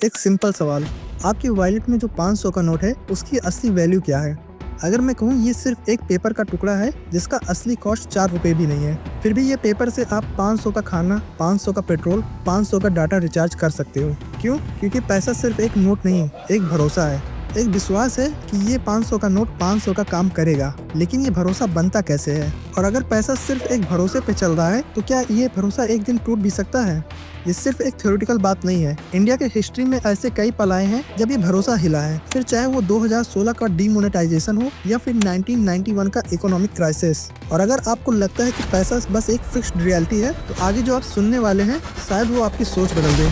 एक सिंपल सवाल, आपकी वॉलेट में जो 500 का नोट है उसकी असली वैल्यू क्या है? अगर मैं कहूँ ये सिर्फ एक पेपर का टुकड़ा है जिसका असली कॉस्ट 4 रुपए भी नहीं है, फिर भी ये पेपर से आप 500 का खाना, 500 का पेट्रोल, 500 का डाटा रिचार्ज कर सकते हो। क्यों? क्योंकि पैसा सिर्फ एक नोट नहीं, एक भरोसा है। एक विश्वास है कि ये 500 का नोट 500 का काम करेगा। लेकिन ये भरोसा बनता कैसे है? और अगर पैसा सिर्फ एक भरोसे पे चल रहा है तो क्या ये भरोसा एक दिन टूट भी सकता है? ये सिर्फ एक थ्योरेटिकल बात नहीं है। इंडिया के हिस्ट्री में ऐसे कई पल आए हैं जब ये भरोसा हिला है, फिर चाहे वो 2016 का डीमोनेटाइजेशन हो या फिर 1991 का इकोनॉमिक क्राइसिस। और अगर आपको लगता है कि पैसा बस एक फिक्स्ड रियलिटी है तो आगे जो आप सुनने वाले हैं शायद वो आपकी सोच बदल दे।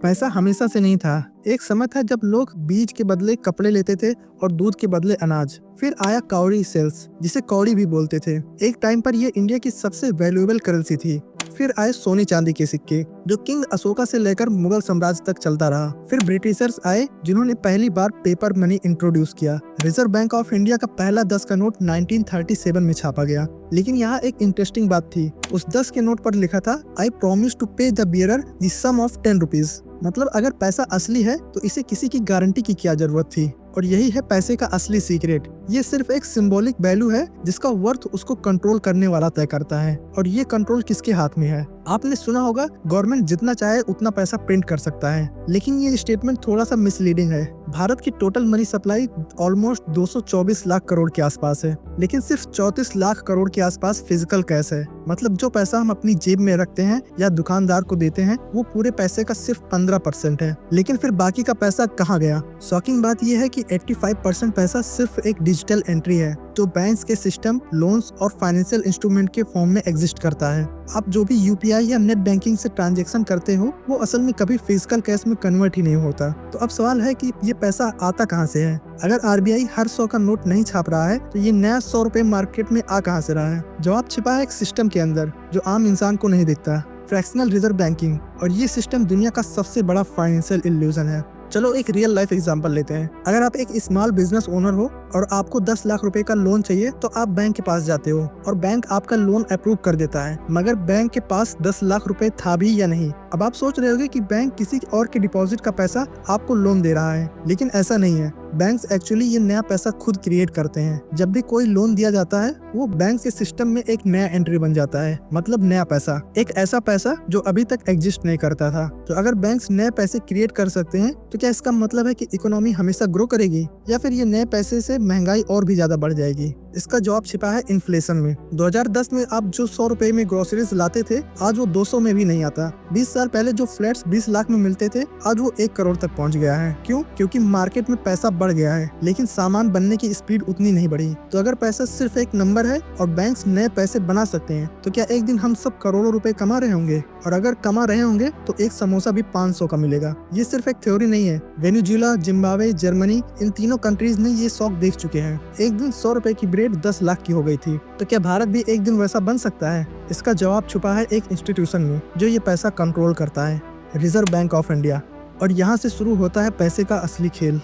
पैसा हमेशा से नहीं था। एक समय था जब लोग बीज के बदले कपड़े लेते थे और दूध के बदले अनाज। फिर आया कौड़ी सेल्स, जिसे कौड़ी भी बोलते थे। एक टाइम पर यह इंडिया की सबसे वैल्यूएबल करेंसी थी। फिर आए सोने चांदी के सिक्के, जो किंग अशोका से लेकर मुगल साम्राज्य तक चलता रहा। फिर ब्रिटिशर्स आए जिन्होंने पहली बार पेपर मनी इंट्रोड्यूस किया। रिजर्व बैंक ऑफ इंडिया का पहला 10 का नोट 1937 में छापा गया। लेकिन यहाँ एक इंटरेस्टिंग बात थी। उस 10 के नोट पर लिखा था, I promise to pay the bearer the sum of 10 rupees. मतलब अगर पैसा असली है तो इसे किसी की गारंटी की क्या जरूरत थी? और यही है पैसे का असली सीक्रेट। ये सिर्फ एक सिंबॉलिक वैल्यू है जिसका वर्थ उसको कंट्रोल करने वाला तय करता है। और ये कंट्रोल किसके हाथ में है? आपने सुना होगा, गवर्नमेंट जितना चाहे उतना पैसा प्रिंट कर सकता है। लेकिन ये स्टेटमेंट थोड़ा सा मिसलीडिंग है। भारत की total money supply almost 224 lakh crore के आसपास है, लेकिन सिर्फ 34 लाख करोड़ के आसपास फिजिकल कैश है। मतलब जो पैसा हम अपनी जेब में रखते हैं या दुकानदार को देते हैं वो पूरे पैसे का सिर्फ 15% है। लेकिन फिर बाकी का पैसा कहाँ गया? शॉकिंग बात यह है कि 85% पैसा सिर्फ एक डिजिटल एंट्री है जो बैंक्स के सिस्टम, लोन्स और फाइनेंशियल इंस्ट्रूमेंट के फॉर्म में एग्जिस्ट करता है। आप जो भी यूपीआई या नेट बैंकिंग से ट्रांजैक्शन करते हो वो असल में कभी फिजिकल कैश में कन्वर्ट ही नहीं होता। तो अब सवाल है कि ये पैसा आता कहाँ से है? अगर आरबीआई हर 100 का नोट नहीं छाप रहा है तो ये नया 100 रुपए मार्केट में आ कहाँ से रहा है? जवाब छिपा है एक सिस्टम के अंदर जो आम इंसान को नहीं दिखता, फ्रैक्शनल रिजर्व बैंकिंग। और ये सिस्टम दुनिया का सबसे बड़ा फाइनेंशियल इल्यूजन है। चलो एक रियल लाइफ एग्जांपल लेते हैं। अगर आप एक स्मॉल बिजनेस ओनर हो और आपको 10 लाख रुपए का लोन चाहिए तो आप बैंक के पास जाते हो और बैंक आपका लोन अप्रूव कर देता है। मगर बैंक के पास 10 लाख रुपए था भी या नहीं? अब आप सोच रहे होंगे कि बैंक किसी और के डिपॉजिट का पैसा आपको लोन दे रहा है, लेकिन ऐसा नहीं है। बैंक्स एक्चुअली ये नया पैसा खुद क्रिएट करते हैं। जब भी कोई लोन दिया जाता है वो बैंक के सिस्टम में एक नया एंट्री बन जाता है। मतलब नया पैसा, एक ऐसा पैसा जो अभी तक एग्जिस्ट नहीं करता था। तो अगर बैंक्स नए पैसे क्रिएट कर सकते हैं तो क्या इसका मतलब है कि इकोनॉमी हमेशा ग्रो करेगी या फिर ये नए पैसे से महंगाई और भी ज्यादा बढ़ जाएगी? इसका जवाब छिपा है इन्फ्लेशन में। 2010 में आप जो 100 रुपए में ग्रोसरीज लाते थे आज वो 200 में भी नहीं आता। 20 साल पहले जो फ्लैट्स 20 लाख में मिलते थे आज वो 1 करोड़ तक पहुंच गया है। क्यों? क्योंकि मार्केट में पैसा बढ़ गया है लेकिन सामान बनने की स्पीड उतनी नहीं बढ़ी। तो अगर पैसा सिर्फ एक नंबर है और बैंक्स नए पैसे बना सकते हैं तो क्या एक दिन हम सब करोड़ों रुपए कमा रहे होंगे? और अगर कमा रहे होंगे तो एक समोसा भी 500 का मिलेगा। ये सिर्फ एक थ्योरी नहीं है। वेनेजुएला, जिम्बाब्वे, जर्मनी, इन तीनों कंट्रीज ने ये शौक देख चुके हैं। एक दिन 100 रुपए की ब्रेड 10 लाख की हो गई थी। तो क्या भारत भी एक दिन वैसा बन सकता है? इसका जवाब छुपा है एक इंस्टीट्यूशन में जो ये पैसा कंट्रोल करता है, रिजर्व बैंक ऑफ इंडिया। और यहाँ से शुरू होता है पैसे का असली खेल।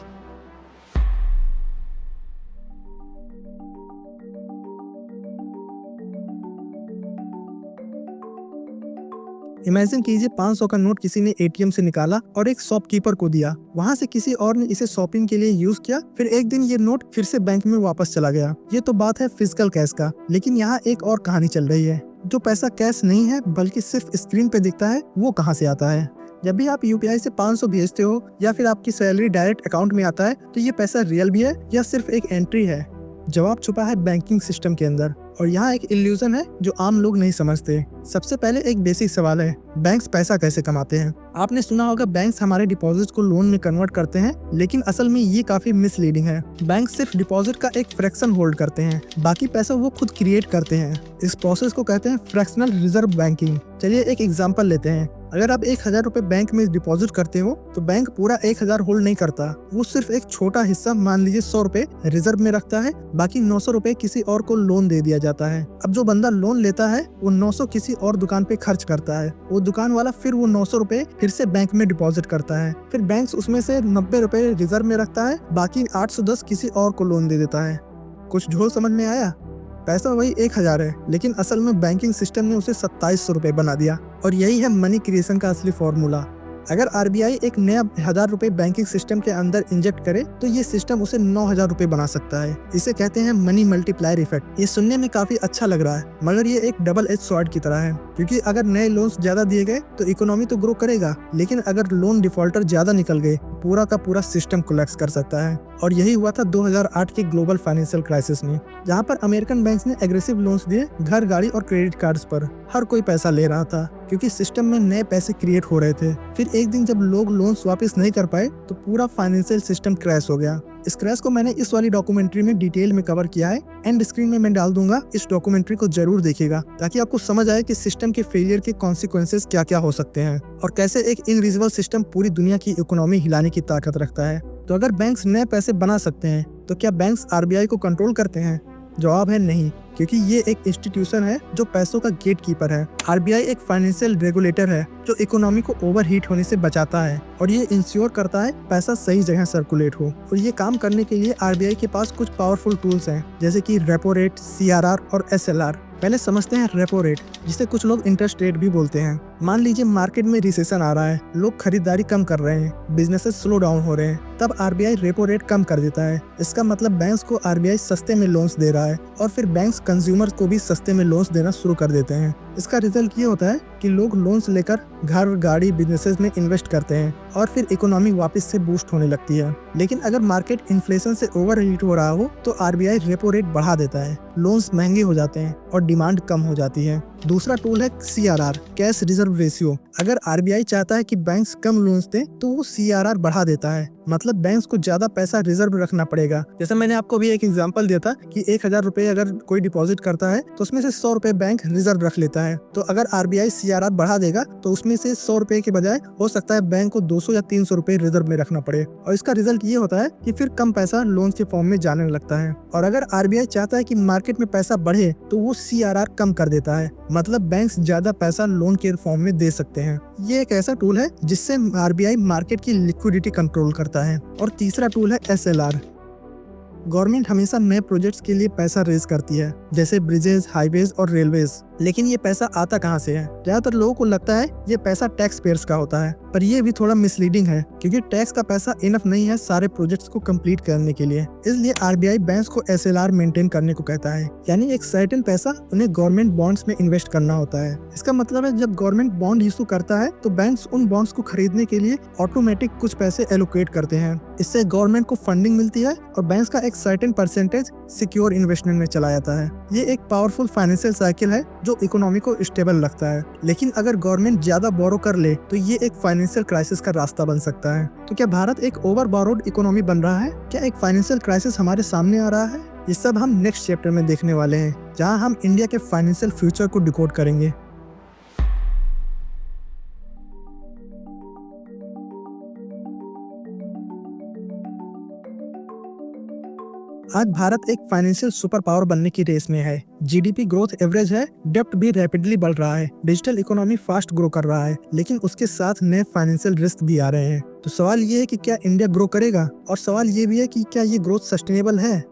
इमेजिन कीजिए 500 का नोट किसी ने एटीएम से निकाला और एक शॉपकीपर को दिया। वहां से किसी और ने इसे शॉपिंग के लिए यूज किया। फिर एक दिन ये नोट फिर से बैंक में वापस चला गया। ये तो बात है फिजिकल कैश का, लेकिन यहाँ एक और कहानी चल रही है। जो पैसा कैश नहीं है बल्कि सिर्फ स्क्रीन पे दिखता है वो कहाँ से आता है? जब भी आप यूपीआई से 500 भेजते हो या फिर आपकी सैलरी डायरेक्ट अकाउंट में आता है तो ये पैसा रियल भी है या सिर्फ एक एंट्री है? जवाब छुपा है बैंकिंग सिस्टम के अंदर। और यहाँ एक इल्यूजन है जो आम लोग नहीं समझते। सबसे पहले एक बेसिक सवाल है, बैंक्स पैसा कैसे कमाते हैं? आपने सुना होगा बैंक्स हमारे डिपॉजिट को लोन में कन्वर्ट करते हैं, लेकिन असल में ये काफी मिसलीडिंग है। बैंक सिर्फ डिपॉजिट का एक फ्रैक्शन होल्ड करते हैं, बाकी पैसा वो खुद क्रिएट करते हैं। इस प्रोसेस को कहते हैं फ्रैक्शनल रिजर्व बैंकिंग। चलिए एक एग्जांपल लेते हैं। अगर आप 1000 रुपए बैंक में डिपॉजिट करते हो तो बैंक पूरा 1000 होल्ड नहीं करता। वो सिर्फ एक छोटा हिस्सा, मान लीजिए 100 रुपए रिजर्व में रखता है। बाकी 900 रुपए किसी और को लोन दे दिया जाता है। अब जो बंदा लोन लेता है वो 900 किसी और दुकान पे खर्च करता है। वो दुकान वाला फिर वो 900 रुपए फिर से बैंक में डिपॉजिट करता है। फिर बैंक उसमें से 90 रुपए रिजर्व में रखता है, बाकी 810 किसी और को लोन दे देता है। कुछ झोल समझ में आया? पैसा वही 1000 है, लेकिन असल में बैंकिंग सिस्टम ने उसे 2700 रुपये बना दिया। और यही है मनी क्रिएशन का असली फॉर्मूला। अगर आरबीआई एक नया 1000 रुपये बैंकिंग सिस्टम के अंदर इंजेक्ट करे तो ये सिस्टम उसे 9000 रुपये बना सकता है। इसे कहते हैं मनी मल्टीप्लायर इफेक्ट। ये सुनने में काफी अच्छा लग रहा है, मगर ये एक डबल एज स्वॉर्ड की तरह है, क्योंकि अगर नए लोन्स ज्यादा दिए गए तो इकोनॉमी तो ग्रो करेगा, लेकिन अगर लोन डिफॉल्टर ज्यादा निकल गए पूरा का पूरा सिस्टम कोलैप्स कर सकता है। और यही हुआ था 2008 के ग्लोबल फाइनेंशियल क्राइसिस में, जहाँ पर अमेरिकन बैंक्स ने एग्रेसिव लोन्स दिए घर, गाड़ी और क्रेडिट कार्ड्स पर। हर कोई पैसा ले रहा था क्योंकि सिस्टम में नए पैसे क्रिएट हो रहे थे। फिर एक दिन जब लोग लोन्स वापस नहीं कर पाए तो पूरा फाइनेंशियल सिस्टम क्रैश हो गया। इस क्रैश को मैंने इस वाली डॉक्यूमेंट्री में डिटेल में कवर किया है। एंड स्क्रीन में मैं डाल दूंगा, इस डॉक्यूमेंट्री को जरूर देखिएगा ताकि आपको समझ आए कि सिस्टम के फेलियर के कॉन्सिक्वेंसेस क्या क्या हो सकते हैं और कैसे एक इनविजिबल सिस्टम पूरी दुनिया की इकोनॉमी हिलाने की ताकत रखता है। तो अगर बैंक्स नए पैसे बना सकते हैं तो क्या बैंक्स आरबीआई को कंट्रोल करते हैं? जवाब है नहीं, क्योंकि ये एक इंस्टीट्यूशन है जो पैसों का गेट कीपर है। आरबीआई एक फाइनेंशियल रेगुलेटर है जो इकोनॉमी को ओवरहीट होने से बचाता है और ये इंश्योर करता है पैसा सही जगह सर्कुलेट हो। और ये काम करने के लिए आरबीआई के पास कुछ पावरफुल टूल्स हैं, जैसे कि रेपो रेट, सीआरआर और एसएलआर। पहले समझते हैं रेपो रेट, जिसे कुछ लोग इंटरेस्ट रेट भी बोलते हैं। मान लीजिए मार्केट में रिसेशन आ रहा है, लोग खरीदारी कम कर रहे हैं, बिजनेसेस स्लो डाउन हो रहे हैं, तब आरबीआई रेपो रेट कम कर देता है। इसका मतलब बैंक्स को आरबीआई सस्ते में लोन्स दे रहा है और फिर बैंक्स कंज्यूमर्स को भी सस्ते में लोन्स देना शुरू कर देते हैं। इसका रिजल्ट ये होता है कि लोग लोन्स लेकर घर, गाड़ी, बिजनेसेस में इन्वेस्ट करते हैं और फिर इकोनॉमी वापस से बूस्ट होने लगती है। लेकिन अगर मार्केट इन्फ्लेशन से ओवरहीट हो रहा हो तो आरबीआई रेपो रेट बढ़ा देता है, लोन्स महंगे हो जाते हैं और डिमांड कम हो जाती है। दूसरा टूल है सीआरआर, कैश रिजर्व रेशियो। अगर आरबीआई चाहता है कि बैंक्स कम लोन्स दें तो वो सीआरआर बढ़ा देता है, मतलब बैंक्स को ज्यादा पैसा रिजर्व रखना पड़ेगा। जैसे मैंने आपको भी एक एग्जांपल दिया था कि 1000 रुपए अगर कोई डिपॉजिट करता है तो उसमें से 100 रुपए बैंक रिजर्व रख लेता है। तो अगर आरबीआई सीआरआर बढ़ा देगा तो उसमें से 100 रुपए के बजाय हो सकता है बैंक को 200 या 300 रुपए रिजर्व में रखना पड़े। और इसका रिजल्ट ये होता है कि फिर कम पैसा लोन के फॉर्म में जाने लगता है। और अगर आरबीआई चाहता है कि मार्केट में पैसा बढ़े तो वो सीआरआर कम कर देता है, मतलब बैंक्स ज्यादा पैसा लोन के फॉर्म में दे सकते हैं। ये एक ऐसा टूल है जिससे आरबीआई मार्केट की लिक्विडिटी कंट्रोल करता है। और तीसरा टूल है एसएलआर। गवर्नमेंट हमेशा नए प्रोजेक्ट्स के लिए पैसा रेज करती है, जैसे ब्रिजेस, हाईवेज और रेलवेज। लेकिन ये पैसा आता कहाँ से है? ज्यादातर लोगों को लगता है ये पैसा टैक्स पेयर्स का होता है, पर ये भी थोड़ा मिसलीडिंग है, क्योंकि टैक्स का पैसा इनफ नहीं है सारे प्रोजेक्ट्स को कंप्लीट करने के लिए। इसलिए आरबीआई बैंक्स को एसएलआर मेंटेन करने को कहता है, यानी एक सर्टेन पैसा उन्हें गवर्नमेंट बॉन्ड्स में इन्वेस्ट करना होता है। इसका मतलब है जब गवर्नमेंट बॉन्ड इशू करता है तो बैंक्स उन बॉन्ड्स को खरीदने के लिए ऑटोमेटिक कुछ पैसे एलोकेट करते हैं। इससे गवर्नमेंट को फंडिंग मिलती है और बैंक्स का एक सर्टेन परसेंटेज सिक्योर इन्वेस्टमेंट में चला जाता है। ये एक पावरफुल फाइनेंशियल साइकिल है जो इकोनॉमी को स्टेबल रखता है। लेकिन अगर गवर्नमेंट ज्यादा बोरो कर ले तो ये एक फाइनेंशियल क्राइसिस का रास्ता बन सकता है। तो क्या भारत एक ओवर बोरोड इकोनॉमी बन रहा है? क्या एक फाइनेंशियल क्राइसिस हमारे सामने आ रहा है? ये सब हम नेक्स्ट चैप्टर में देखने वाले हैं, जहां हम इंडिया के फाइनेंशियल फ्यूचर को डिकोड करेंगे। आज भारत एक फाइनेंशियल सुपर पावर बनने की रेस में है। जीडीपी ग्रोथ एवरेज है, डेब्ट भी रैपिडली बढ़ रहा है, डिजिटल इकोनॉमी फास्ट ग्रो कर रहा है, लेकिन उसके साथ नए फाइनेंशियल रिस्क भी आ रहे हैं। तो सवाल ये है कि क्या इंडिया ग्रो करेगा, और सवाल ये भी है कि क्या ये ग्रोथ सस्टेनेबल है।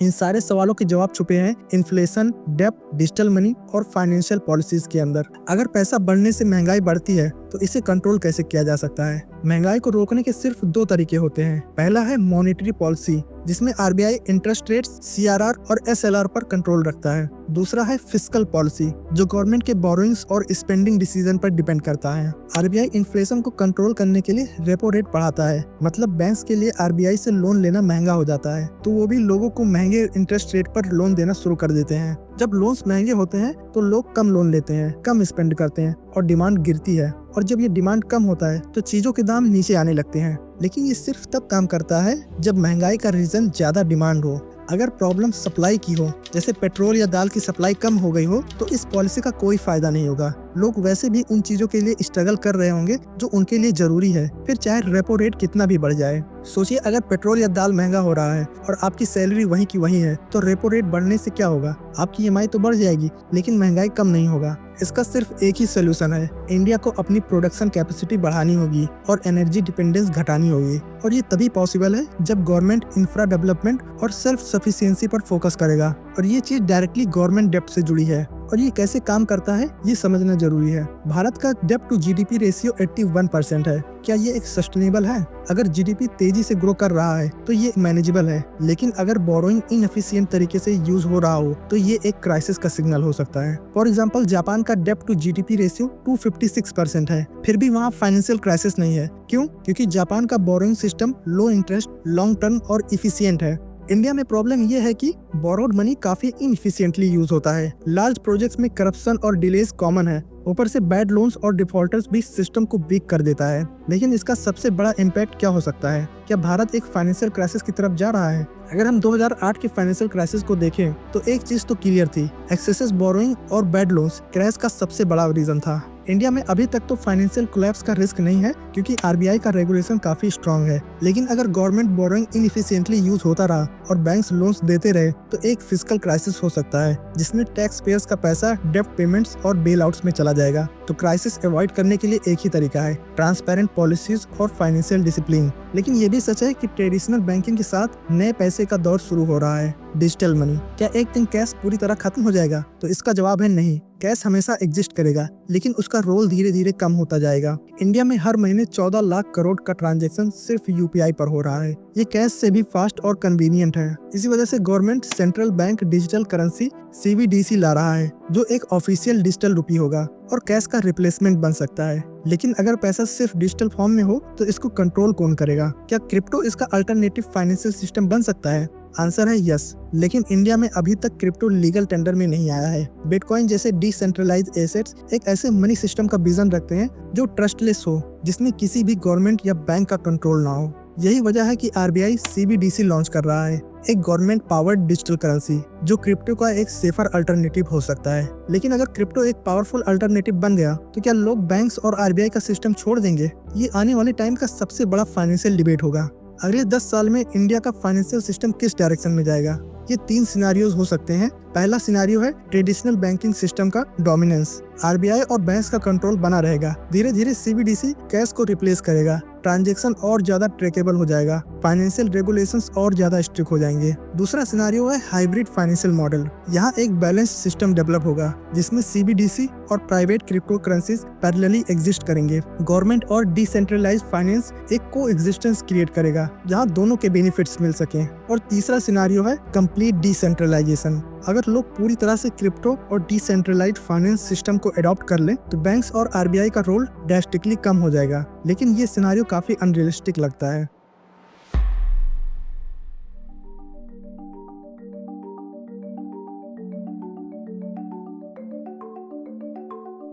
इन सारे सवालों के जवाब छुपे हैं इन्फ्लेशन, डेब्ट, डिजिटल मनी और फाइनेंशियल पॉलिसीज के अंदर। अगर पैसा बढ़ने से महंगाई बढ़ती है तो इसे कंट्रोल कैसे किया जा सकता है? महंगाई को रोकने के सिर्फ 2 तरीके होते हैं। पहला है मॉनेटरी पॉलिसी, जिसमें आरबीआई इंटरेस्ट रेट्स, सीआरआर और एसएलआर पर कंट्रोल रखता है। दूसरा है फिस्कल पॉलिसी, जो गवर्नमेंट के बोरोइंग्स और स्पेंडिंग डिसीजन पर डिपेंड करता है। आरबीआई इन्फ्लेशन को कंट्रोल करने के लिए रेपो रेट बढ़ाता है, मतलब बैंक्स के लिए आरबीआई से लोन लेना महंगा हो जाता है, तो वो भी लोगों को महंगे इंटरेस्ट रेट पर लोन देना शुरू कर देते हैं। जब लोन्स महंगे होते हैं तो लोग कम लोन लेते हैं, कम स्पेंड करते हैं और डिमांड गिरती है। और जब ये डिमांड कम होता है तो चीजों के दाम नीचे आने लगते हैं। लेकिन ये सिर्फ तब काम करता है जब महंगाई का रीजन ज्यादा डिमांड हो। अगर प्रॉब्लम सप्लाई की हो, जैसे पेट्रोल या दाल की सप्लाई कम हो गई हो, तो इस पॉलिसी का कोई फायदा नहीं होगा। लोग वैसे भी उन चीजों के लिए स्ट्रगल कर रहे होंगे जो उनके लिए जरूरी है, फिर चाहे रेपो रेट कितना भी बढ़ जाए। सोचिए अगर पेट्रोल या दाल महंगा हो रहा है और आपकी सैलरी वहीं की वहीं है तो रेपो रेट बढ़ने से क्या होगा? आपकी ईएमआई तो बढ़ जाएगी लेकिन महंगाई कम नहीं होगा। इसका सिर्फ एक ही सोल्यूशन है, इंडिया को अपनी प्रोडक्शन कैपेसिटी बढ़ानी होगी और एनर्जी डिपेंडेंस घटानी होगी। और ये तभी पॉसिबल है जब गवर्नमेंट इंफ्रा डेवलपमेंट और सेल्फ सफिशिएंसी पर फोकस करेगा। और ये चीज डायरेक्टली गवर्नमेंट डेब्ट से जुड़ी है और ये कैसे काम करता है ये समझना जरूरी है। भारत का डेब्ट टू जीडीपी रेशियो 81% है। क्या ये एक सस्टेनेबल है? अगर जीडीपी तेजी से ग्रो कर रहा है तो ये मैनेजेबल है, लेकिन अगर बोरोइंग इनएफिशिएंट तरीके से यूज हो रहा हो तो ये एक क्राइसिस का सिग्नल हो सकता है। फॉर एग्जांपल, जापान का डेब्ट टू जीडीपी रेशियो 256% है, फिर भी वहाँ फाइनेंशियल क्राइसिस नहीं है। क्यों? क्योंकि जापान का बोरोइंग सिस्टम लो इंटरेस्ट, लॉन्ग टर्म और इफिशियंट है। इंडिया में प्रॉब्लम ये है कि बोरोड मनी काफी इनएफिशिएंटली यूज होता है। लार्ज प्रोजेक्ट्स में करप्शन और डिलेज कॉमन है। ऊपर से बैड लोन्स और डिफॉल्टर्स भी सिस्टम को वीक कर देता है। लेकिन इसका सबसे बड़ा इम्पैक्ट क्या हो सकता है? क्या भारत एक फाइनेंशियल क्राइसिस की तरफ जा रहा है? अगर हम 2008 के फाइनेंशियल क्राइसिस को देखें तो एक चीज तो क्लियर थी, एक्सेसिव बोरोइंग और बैड लोन्स क्रैश का सबसे बड़ा रीजन था। इंडिया में अभी तक तो फाइनेंशियल कोलैप्स का रिस्क नहीं है क्योंकि आरबीआई का रेगुलेशन काफी स्ट्रांग है। लेकिन अगर गवर्नमेंट बोरोइंग इनएफिशिएंटली यूज होता रहा और बैंक्स लोन्स देते रहे तो एक फिस्कल क्राइसिस हो सकता है जिसमें टैक्स पेयर्स का पैसा डेब्ट पेमेंट्स और बेल आउट्स में चला जाएगा। तो क्राइसिस अवॉइड करने के लिए एक ही तरीका है, ट्रांसपेरेंट पॉलिसीज और फाइनेंशियल डिसिप्लिन। लेकिन ये भी सच है कि ट्रेडिशनल बैंकिंग के साथ नए पैसे का दौर शुरू हो रहा है, डिजिटल मनी। क्या एक दिन कैश पूरी तरह खत्म हो जाएगा? तो इसका जवाब है नहीं। कैश हमेशा एग्जिस्ट करेगा लेकिन उसका रोल धीरे धीरे कम होता जाएगा। इंडिया में हर महीने 14 लाख करोड़ का ट्रांजैक्शन सिर्फ यूपीआई पर हो रहा है। ये कैश से भी फास्ट और कन्वीनियंट है। इसी वजह से government central bank digital currency CBDC ला रहा है जो एक ऑफिशियल डिजिटल रुपी होगा और कैश का रिप्लेसमेंट बन सकता है। लेकिन अगर पैसा सिर्फ डिजिटल फॉर्म में हो तो इसको कंट्रोल कौन करेगा? क्या क्रिप्टो इसका अल्टरनेटिव फाइनेंशियल सिस्टम बन सकता है? आंसर है यस, लेकिन इंडिया में अभी तक क्रिप्टो लीगल टेंडर में नहीं आया है। बिटकॉइन जैसे डिसेंट्रलाइज्ड एसेट्स एक ऐसे मनी सिस्टम का विजन रखते हैं जो ट्रस्टलेस हो, जिसमें किसी भी गवर्नमेंट या बैंक का कंट्रोल ना हो। यही वजह है कि आरबीआई सीबीडीसी लॉन्च कर रहा है, एक गवर्नमेंट पावर्ड डिजिटल करेंसी जो क्रिप्टो का एक सेफर अल्टरनेटिव हो सकता है। लेकिन अगर क्रिप्टो एक पावरफुल अल्टरनेटिव बन गया तो क्या लोग बैंक्स और आरबीआई का सिस्टम छोड़ देंगे? ये आने वाले टाइम का सबसे बड़ा फाइनेंशियल डिबेट होगा। अगले 10 साल में इंडिया का फाइनेंशियल सिस्टम किस डायरेक्शन में जाएगा? ये 3 सिनेरियोज हो सकते हैं। पहला सिनेरियो है ट्रेडिशनल बैंकिंग सिस्टम का डोमिनेंस। आरबीआई और बैंक्स का कंट्रोल बना रहेगा। धीरे धीरे सीबीडीसी कैश को रिप्लेस करेगा, ट्रांजैक्शन और ज्यादा ट्रैकेबल हो जाएगा, फाइनेंशियल रेगुलेशंस और ज्यादा स्ट्रिक्ट हो जाएंगे। दूसरा सिनेरियो है हाइब्रिड फाइनेंशियल मॉडल। यहाँ एक बैलेंस सिस्टम डेवलप होगा जिसमें सीबीडीसी और private crypto currencies parallelly exist करेंगे। गवर्नमेंट और डिसेंट्रलाइज्ड फाइनेंस एक को एग्जिस्टेंस क्रिएट करेगा जहाँ दोनों के बेनिफिट्स मिल सकें। और तीसरा सिनेरियो है कंप्लीट डिसेंट्रलाइजेशन। अगर लोग पूरी तरह से क्रिप्टो और डिसेंट्रलाइज्ड फाइनेंस सिस्टम को अडॉप्ट कर लें तो बैंक्स और आरबीआई का रोल ड्रास्टिकली कम हो जाएगा। लेकिन ये सिनेरियो काफी अनरियलिस्टिक लगता है।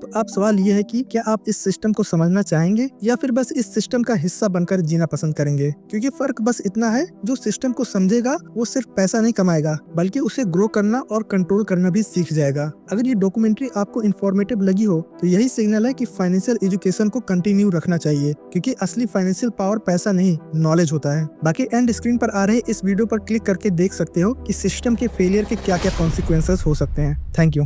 तो अब सवाल ये है कि क्या आप इस सिस्टम को समझना चाहेंगे या फिर बस इस सिस्टम का हिस्सा बनकर जीना पसंद करेंगे? क्योंकि फर्क बस इतना है, जो सिस्टम को समझेगा वो सिर्फ पैसा नहीं कमाएगा बल्कि उसे ग्रो करना और कंट्रोल करना भी सीख जाएगा। अगर ये डॉक्यूमेंट्री आपको इन्फॉर्मेटिव लगी हो तो यही सिग्नल है कि फाइनेंशियल एजुकेशन को कंटिन्यू रखना चाहिए, क्योंकि असली फाइनेंशियल पावर पैसा नहीं नॉलेज होता है। बाकी एंड स्क्रीन पर आ रहे इस वीडियो पर क्लिक करके देख सकते हो कि सिस्टम के फेलियर के क्या क्या कॉन्सिक्वेंसेस हो सकते हैं। Thank you.